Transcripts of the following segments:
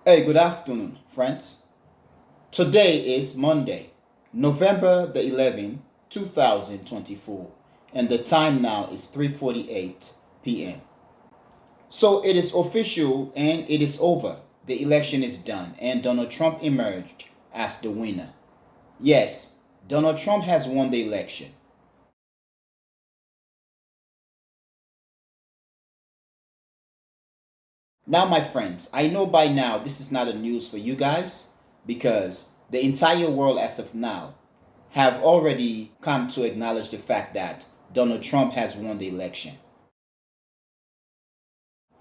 Hey, good afternoon, friends. Today is Monday, November the 11th, 2024, and the time now is 3:48 p.m. So it is official and it is over. The election is done and Donald Trump emerged as the winner. Yes, Donald Trump has won the election. Now, my friends, I know by now this is not a news for you guys because the entire world as of now have already come to acknowledge the fact that Donald Trump has won the election.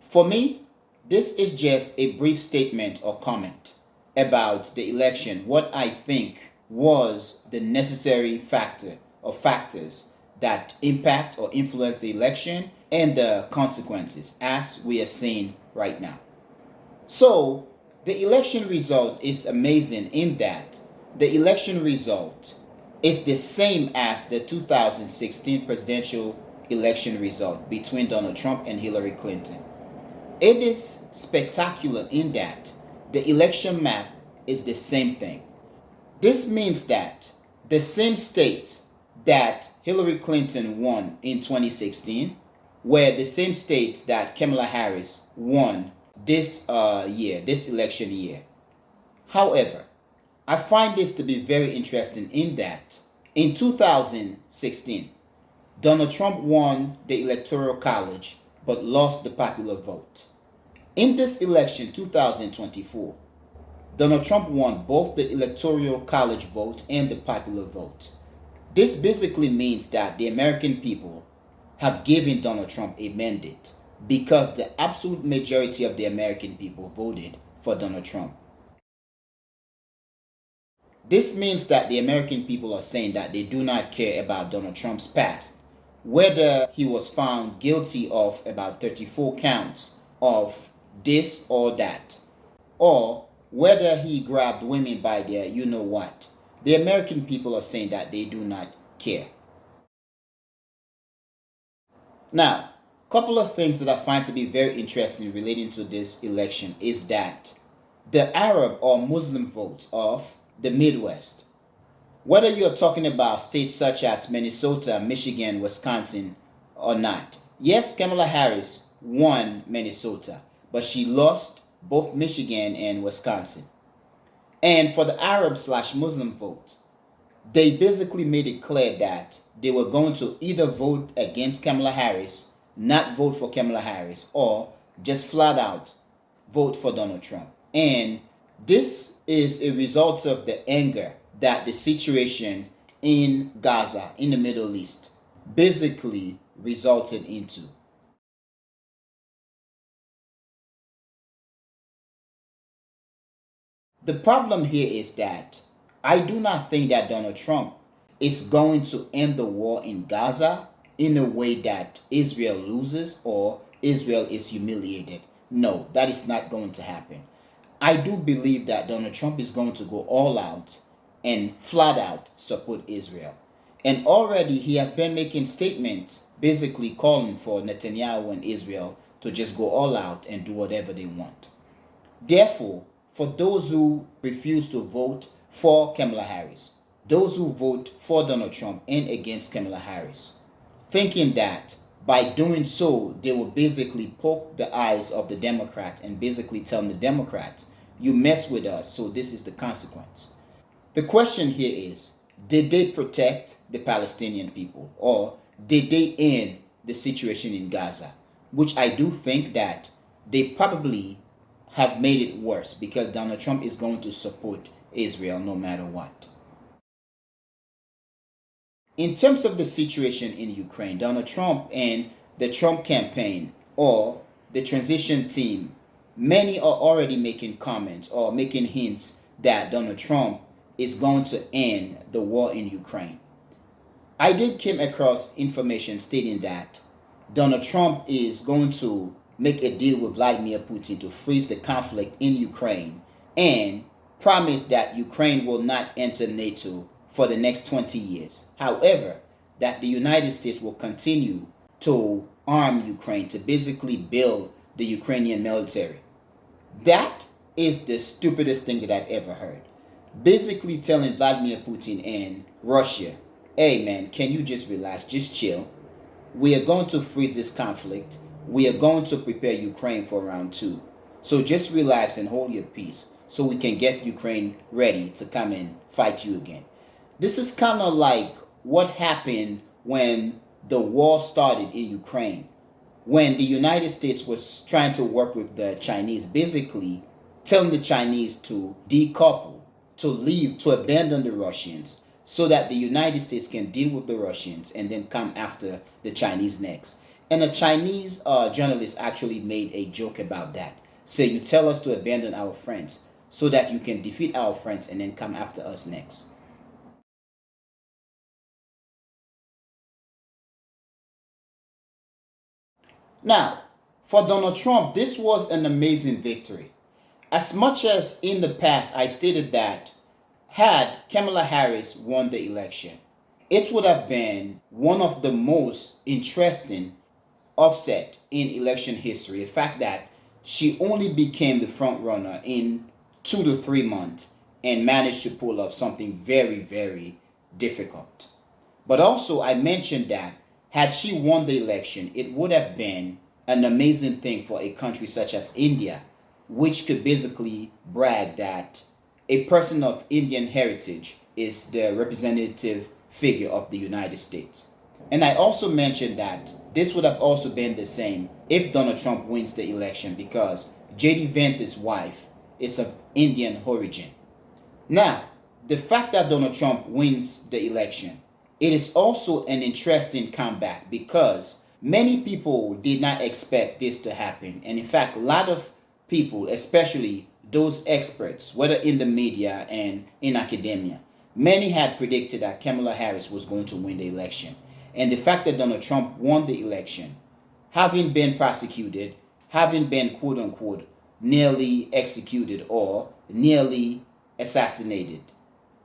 For me, this is just a brief statement or comment about the election, what I think was the necessary factor or factors that impact or influence the election and the consequences as we are seeing right now. So, the election result is amazing in that the election result is the same as the 2016 presidential election result between Donald Trump and Hillary Clinton. It is spectacular in that the election map is the same thing. This means that the same states that Hillary Clinton won in 2016 were the same states that Kamala Harris won this election year. However, I find this to be very interesting in that in 2016, Donald Trump won the Electoral College but lost the popular vote. In this election 2024, Donald Trump won both the Electoral College vote and the popular vote. This basically means that the American people have given Donald Trump a mandate because the absolute majority of the American people voted for Donald Trump. This means that the American people are saying that they do not care about Donald Trump's past, whether he was found guilty of about 34 counts of this or that, or whether he grabbed women by their you know what. The American people are saying that they do not care. Now, a couple of things that I find to be very interesting relating to this election is that the Arab or Muslim vote of the Midwest, whether you're talking about states such as Minnesota, Michigan, Wisconsin, or not. Yes, Kamala Harris won Minnesota, but she lost both Michigan and Wisconsin. And for the Arab/Muslim vote, they basically made it clear that they were going to either vote against Kamala Harris, not vote for Kamala Harris, or just flat out vote for Donald Trump. And this is a result of the anger that the situation in Gaza, in the Middle East, basically resulted into. The problem here is that I do not think that Donald Trump is going to end the war in Gaza in a way that Israel loses or Israel is humiliated. No, that is not going to happen. I do believe that Donald Trump is going to go all out and flat out support Israel. And already he has been making statements basically calling for Netanyahu and Israel to just go all out and do whatever they want. Therefore, for those who refuse to vote for Kamala Harris, those who vote for Donald Trump and against Kamala Harris, thinking that by doing so, they will basically poke the eyes of the Democrat and basically tell the Democrat, you mess with us, so this is the consequence. The question here is, did they protect the Palestinian people or did they end the situation in Gaza? Which I do think that they probably have made it worse because Donald Trump is going to support Israel no matter what. In terms of the situation in Ukraine, Donald Trump and the Trump campaign or the transition team, many are already making comments or making hints that Donald Trump is going to end the war in Ukraine. I did come across information stating that Donald Trump is going to make a deal with Vladimir Putin to freeze the conflict in Ukraine and promise that Ukraine will not enter NATO for the next 20 years. However, that the United States will continue to arm Ukraine to basically build the Ukrainian military. That is the stupidest thing that I've ever heard. Basically telling Vladimir Putin and Russia, hey man, can you just relax, just chill. We are going to freeze this conflict. We are going to prepare Ukraine for round two. So just relax and hold your peace so we can get Ukraine ready to come and fight you again. This is kind of like what happened when the war started in Ukraine. When the United States was trying to work with the Chinese, basically telling the Chinese to decouple, to leave, to abandon the Russians so that the United States can deal with the Russians and then come after the Chinese next. And a Chinese journalist actually made a joke about that. Say, you tell us to abandon our friends so that you can defeat our friends and then come after us next. Now, for Donald Trump, this was an amazing victory. As much as in the past I stated that had Kamala Harris won the election, it would have been one of the most interesting offset in election history. The fact that she only became the front runner in 2 to 3 months and managed to pull off something very, very difficult. But also, I mentioned that had she won the election, it would have been an amazing thing for a country such as India, which could basically brag that a person of Indian heritage is the representative figure of the United States. And I also mentioned that this would have also been the same if Donald Trump wins the election because J.D. Vance's wife is of Indian origin. Now, the fact that Donald Trump wins the election, it is also an interesting comeback because many people did not expect this to happen. And in fact, a lot of people, especially those experts, whether in the media and in academia, many had predicted that Kamala Harris was going to win the election. And the fact that Donald Trump won the election, having been prosecuted, having been quote unquote nearly executed or nearly assassinated,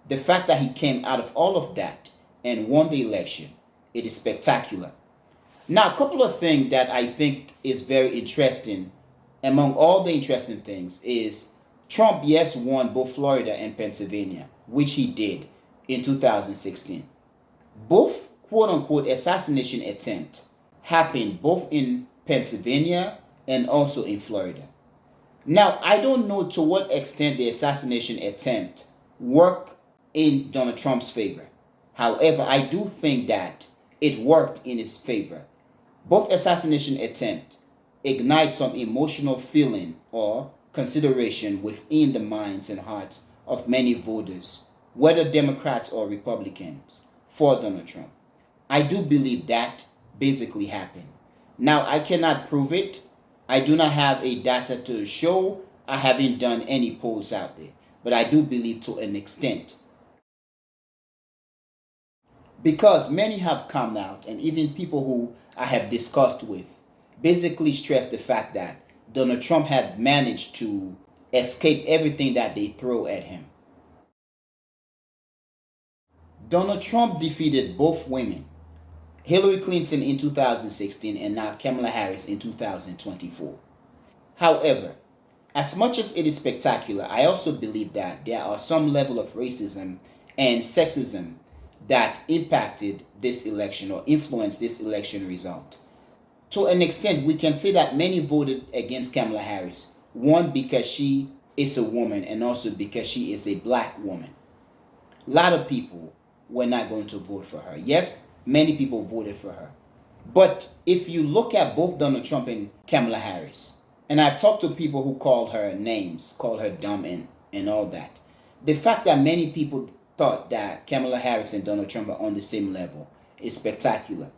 the fact that he came out of all of that and won the election, it is spectacular. Now, a couple of things that I think is very interesting among all the interesting things is Trump, yes, won both Florida and Pennsylvania, which he did in 2016. Both quote unquote assassination attempt happened both in Pennsylvania and also in Florida. Now, I don't know to what extent the assassination attempt worked in Donald Trump's favor. However, I do think that it worked in his favor. Both assassination attempts ignite some emotional feeling or consideration within the minds and hearts of many voters, whether Democrats or Republicans, for Donald Trump. I do believe that basically happened. Now, I cannot prove it. I do not have a data to show. I haven't done any polls out there. But I do believe to an extent. Because many have come out, and even people who I have discussed with, basically stress the fact that Donald Trump had managed to escape everything that they throw at him. Donald Trump defeated both women, Hillary Clinton in 2016 and now Kamala Harris in 2024. However, as much as it is spectacular, I also believe that there are some level of racism and sexism that impacted this election or influenced this election result. To an extent, we can say that many voted against Kamala Harris. One, because she is a woman, and also because she is a black woman. A lot of people were not going to vote for her. Yes, many people voted for her. But if you look at both Donald Trump and Kamala Harris, and I've talked to people who called her names, called her dumb and all that, the fact that many people thought that Kamala Harris and Donald Trump are on the same level is spectacular.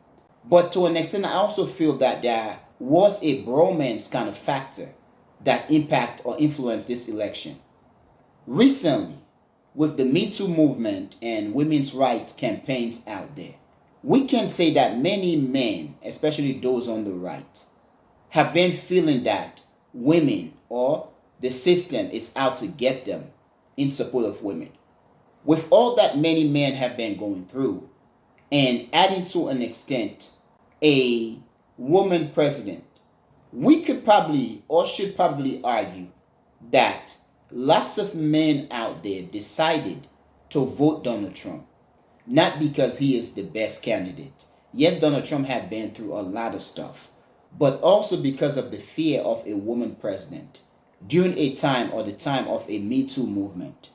But to an extent, I also feel that there was a bromance kind of factor that impact or influenced this election. Recently, with the Me Too movement and women's rights campaigns out there, we can say that many men, especially those on the right, have been feeling that women or the system is out to get them in support of women. With all that many men have been going through, and adding to an extent a woman president, we could probably or should probably argue that lots of men out there decided to vote Donald Trump, not because he is the best candidate. Yes, Donald Trump had been through a lot of stuff, but also because of the fear of a woman president during a time or the time of a Me Too movement.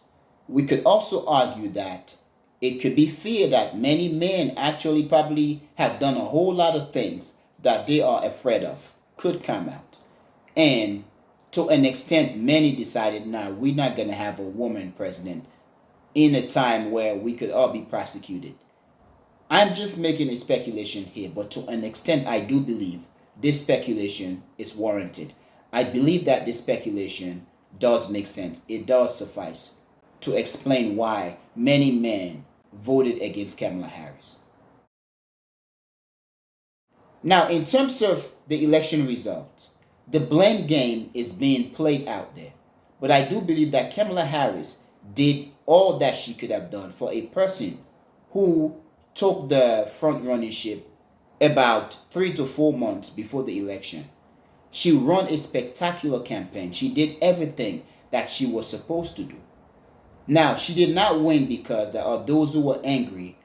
We could also argue that it could be fear that many men actually probably have done a whole lot of things that they are afraid of could come out. And to an extent, many decided, nah, we're not going to have a woman president in a time where we could all be prosecuted. I'm just making a speculation here, but to an extent, I do believe this speculation is warranted. I believe that this speculation does make sense. It does suffice to explain why many men voted against Kamala Harris. Now, in terms of the election result, the blame game is being played out there. But I do believe that Kamala Harris did all that she could have done for a person who took the front runnership about 3 to 4 months before the election. She ran a spectacular campaign. She did everything that she was supposed to do. Now, she did not win because there are those who were angry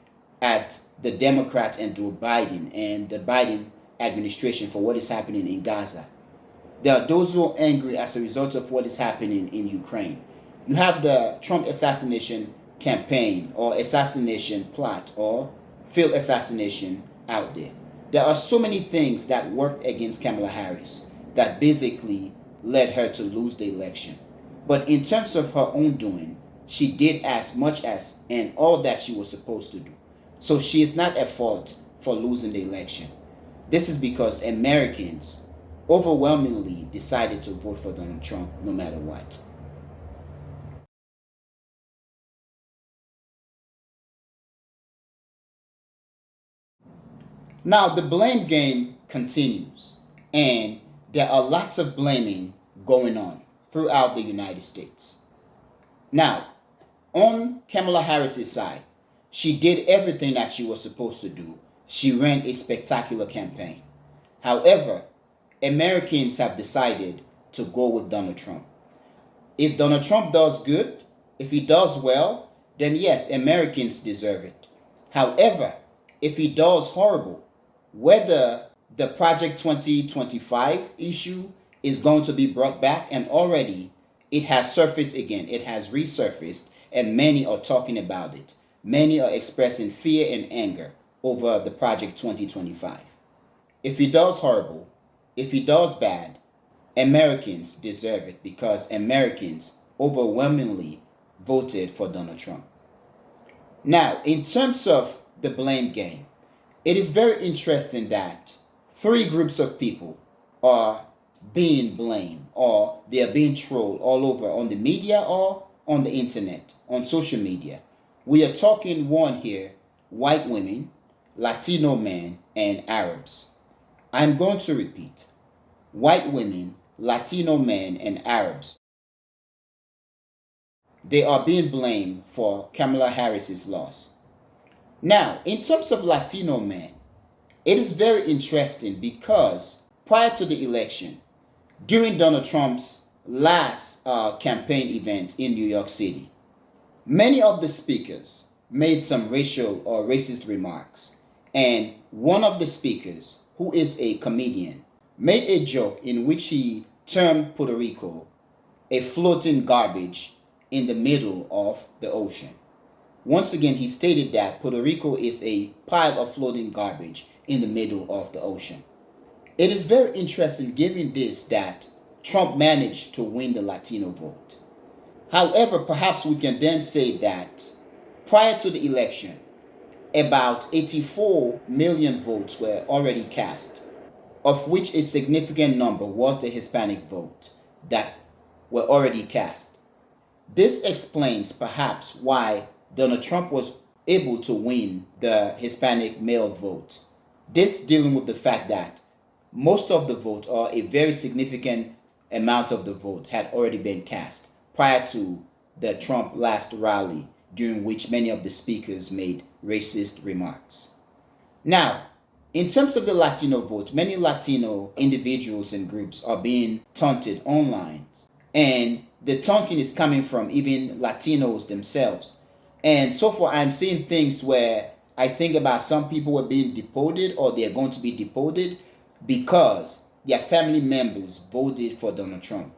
at the Democrats and Joe Biden and the Biden administration for what is happening in Gaza. There are those who are angry as a result of what is happening in Ukraine. You have the Trump assassination campaign or assassination plot or failed assassination out there. There are so many things that worked against Kamala Harris that basically led her to lose the election. But in terms of her own doing, she did as much as and all that she was supposed to do. So she is not at fault for losing the election. This is because Americans overwhelmingly decided to vote for Donald Trump no matter what. Now, the blame game continues, and there are lots of blaming going on throughout the United States. Now, on Kamala Harris's side, she did everything that she was supposed to do. She ran a spectacular campaign. However, Americans have decided to go with Donald Trump. If Donald Trump does good, if he does well, then yes, Americans deserve it. However, if he does horrible, whether the Project 2025 issue is going to be brought back, and already it has surfaced again, it has resurfaced, and many are talking about it. Many are expressing fear and anger over the Project 2025. If he does horrible, if he does bad, Americans deserve it because Americans overwhelmingly voted for Donald Trump. Now, in terms of the blame game, it is very interesting that 3 groups of people are being blamed or they are being trolled all over on the media or on the internet, on social media. We are talking one here, white women, Latino men, and Arabs. I'm going to repeat. White women, Latino men, and Arabs. They are being blamed for Kamala Harris's loss. Now, in terms of Latino men, it is very interesting because prior to the election, during Donald Trump's last campaign event in New York City, many of the speakers made some racial or racist remarks. And one of the speakers, who is a comedian, made a joke in which he termed Puerto Rico a floating garbage in the middle of the ocean. Once again, he stated that Puerto Rico is a pile of floating garbage in the middle of the ocean. It is very interesting given this that Trump managed to win the Latino vote. However, perhaps we can then say that prior to the election, about 84 million votes were already cast, of which a significant number was the Hispanic vote that were already cast. This explains perhaps why Donald Trump was able to win the Hispanic male vote. This dealing with the fact that most of the vote or a very significant amount of the vote had already been cast prior to the Trump last rally, during which many of the speakers made racist remarks. Now, in terms of the Latino vote, many Latino individuals and groups are being taunted online, and the taunting is coming from even Latinos themselves. And so far, I'm seeing things where I think about some people were being deported or they're going to be deported because their family members voted for Donald Trump.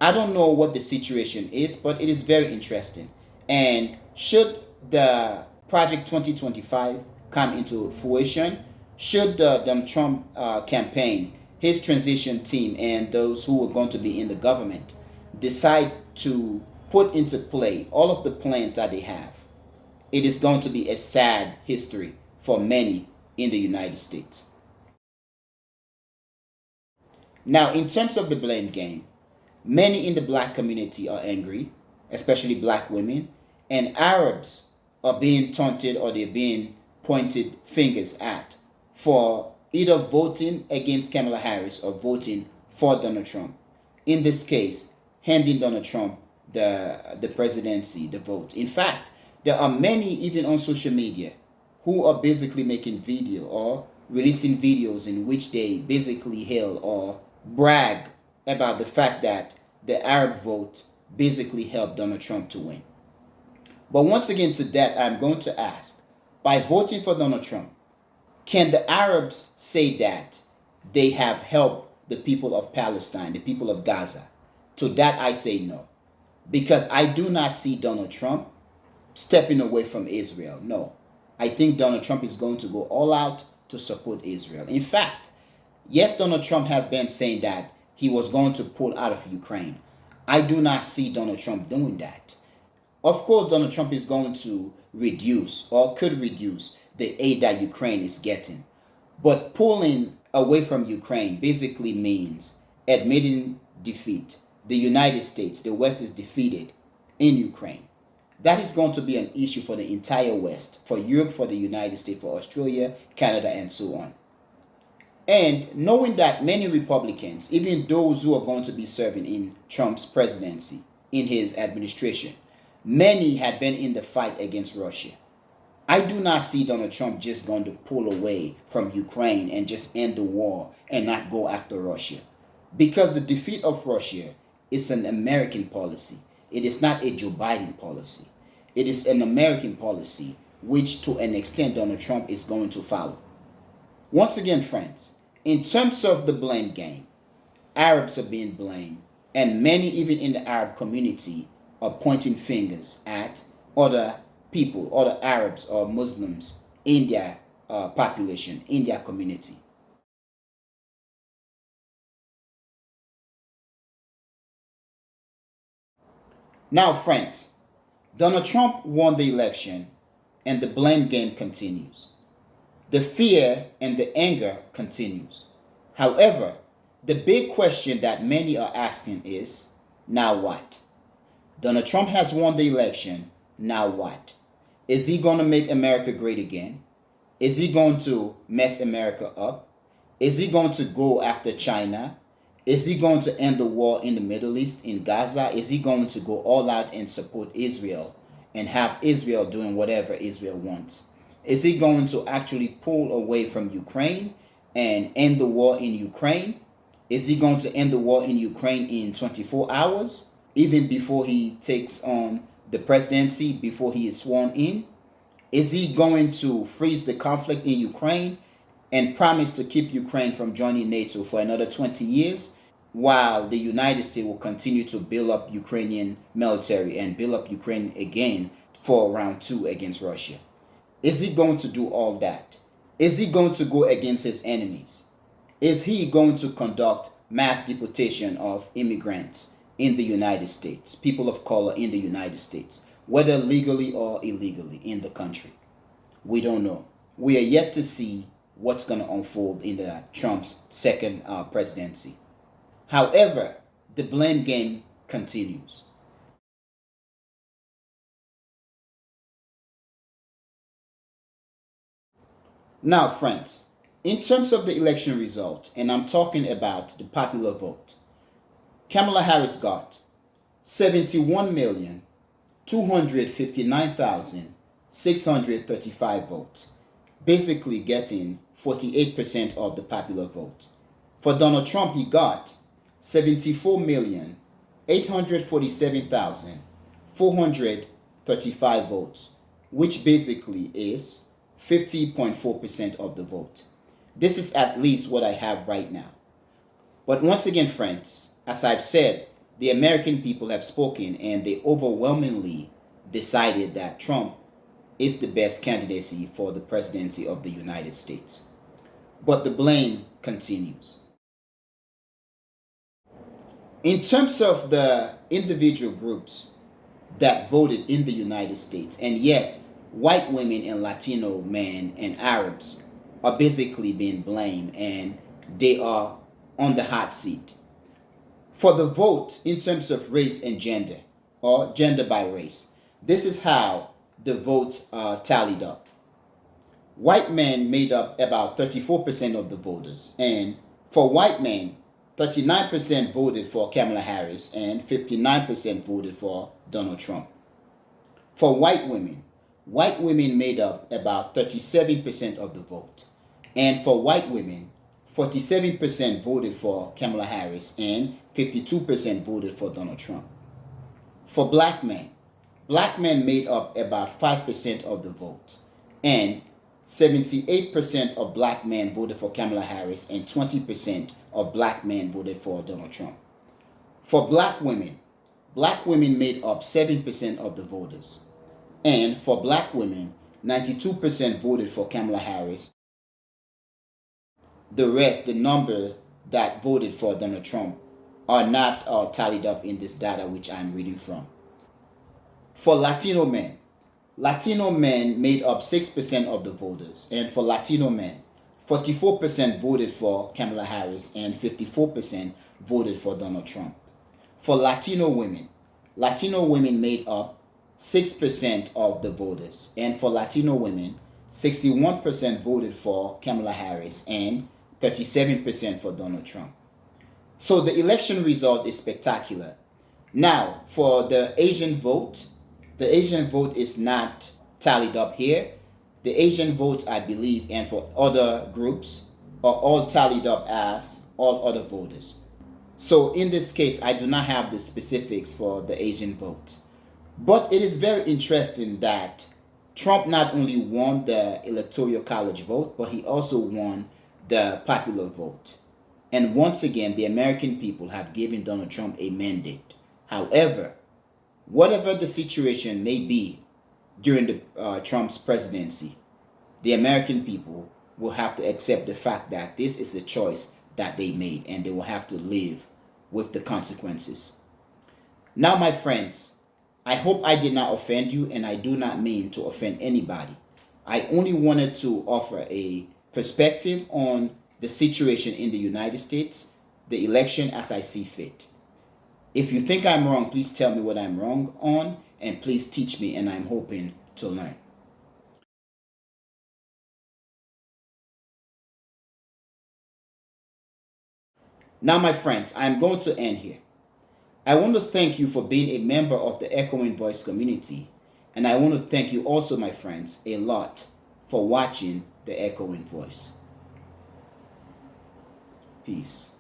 I don't know what the situation is, but it is very interesting. And should the Project 2025 come into fruition, should the Donald Trump campaign, his transition team, and those who are going to be in the government decide to put into play all of the plans that they have, it is going to be a sad history for many in the United States. Now, in terms of the blame game, many in the black community are angry, especially black women, and Arabs are being taunted or they're being pointed fingers at for either voting against Kamala Harris or voting for Donald Trump. In this case, handing Donald Trump the presidency, the vote. In fact, there are many even on social media who are basically making video or releasing videos in which they basically hail or brag about the fact that the Arab vote basically helped Donald Trump to win. But once again, to that, I'm going to ask, by voting for Donald Trump, can the Arabs say that they have helped the people of Palestine, the people of Gaza? To that, I say no. Because I do not see Donald Trump stepping away from Israel. No. I think Donald Trump is going to go all out to support Israel. In fact, yes, Donald Trump has been saying that he was going to pull out of Ukraine. I do not see Donald Trump doing that. Of course, Donald Trump is going to reduce or could reduce the aid that Ukraine is getting. But pulling away from Ukraine basically means admitting defeat. The United States, the West is defeated in Ukraine. That is going to be an issue for the entire West, for Europe, for the United States, for Australia, Canada, and so on. And knowing that many Republicans, even those who are going to be serving in Trump's presidency, in his administration, many had been in the fight against Russia. I do not see Donald Trump just going to pull away from Ukraine and just end the war and not go after Russia. Because the defeat of Russia is an American policy. It is not a Joe Biden policy. It is an American policy which to an extent Donald Trump is going to follow. Once again, friends, in terms of the blame game, Arabs are being blamed, and many even in the Arab community are pointing fingers at other people, other Arabs or Muslims in their population, in their community. Now, friends, Donald Trump won the election and the blame game continues. The fear and the anger continues. However, the big question that many are asking is, now what? Donald Trump has won the election, now what? Is he going to make America great again? Is he going to mess America up? Is he going to go after China? Is he going to end the war in the Middle East, in Gaza? Is he going to go all out and support Israel and have Israel doing whatever Israel wants? Is he going to actually pull away from Ukraine and end the war in Ukraine? Is he going to end the war in Ukraine in 24 hours, even before he takes on the presidency, before he is sworn in? Is he going to freeze the conflict in Ukraine and promise to keep Ukraine from joining NATO for another 20 years, while the United States will continue to build up Ukrainian military and build up Ukraine again for round two against Russia? Is he going to do all that? Is he going to go against his enemies? Is he going to conduct mass deportation of immigrants in the United States, people of color in the United States, whether legally or illegally in the country? We don't know. We are yet to see what's going to unfold in the Trump's second presidency. However, the blame game continues. Now, friends, in terms of the election result, and I'm talking about the popular vote, Kamala Harris got 71,259,635 votes, basically getting 48% of the popular vote. For Donald Trump, he got 74,800,000 847,435 votes, which basically is 50.4% of the vote. This is at least what I have right now. But once again, friends, as I've said, the American people have spoken and they overwhelmingly decided that Trump is the best candidacy for the presidency of the United States. But the blame continues. In terms of the individual groups that voted in the United States, and yes, white women and Latino men and Arabs are basically being blamed and they are on the hot seat. For the vote in terms of race and gender, or gender by race, this is how the vote tallied up. White men made up about 34% of the voters, and for white men, 39% voted for Kamala Harris and 59% voted for Donald Trump. For white women made up about 37% of the vote, and for white women, 47% voted for Kamala Harris and 52% voted for Donald Trump. For black men made up about 5% of the vote, and 78% of black men voted for Kamala Harris and 20% of black men voted for Donald Trump. For black women made up 7% of the voters, and for black women, 92% voted for Kamala Harris. The rest, the number that voted for Donald Trump, are not tallied up in this data which I'm reading from. For Latino men made up 6% of the voters, and for Latino men, 44% voted for Kamala Harris and 54% voted for Donald Trump. For Latino women made up 6% of the voters, and for Latino women, 61% voted for Kamala Harris and 37% for Donald Trump. So the election result is spectacular. Now, for the Asian vote is not tallied up here. The Asian vote, I believe, and for other groups are all tallied up as all other voters. So in this case, I do not have the specifics for the Asian vote. But it is very interesting that Trump not only won the Electoral College vote, but he also won the popular vote. And once again, the American people have given Donald Trump a mandate. However, whatever the situation may be during the Trump's presidency, the American people will have to accept the fact that this is a choice that they made, and they will have to live with the consequences. Now, my friends, I hope I did not offend you, and I do not mean to offend anybody. I only wanted to offer a perspective on the situation in the United States, the election as I see fit. If you think I'm wrong, please tell me what I'm wrong on, and please teach me, and I'm hoping to learn. Now, my friends, I'm going to end here. I want to thank you for being a member of the Echoing Voice community, and I want to thank you also, my friends, a lot for watching the Echoing Voice. Peace.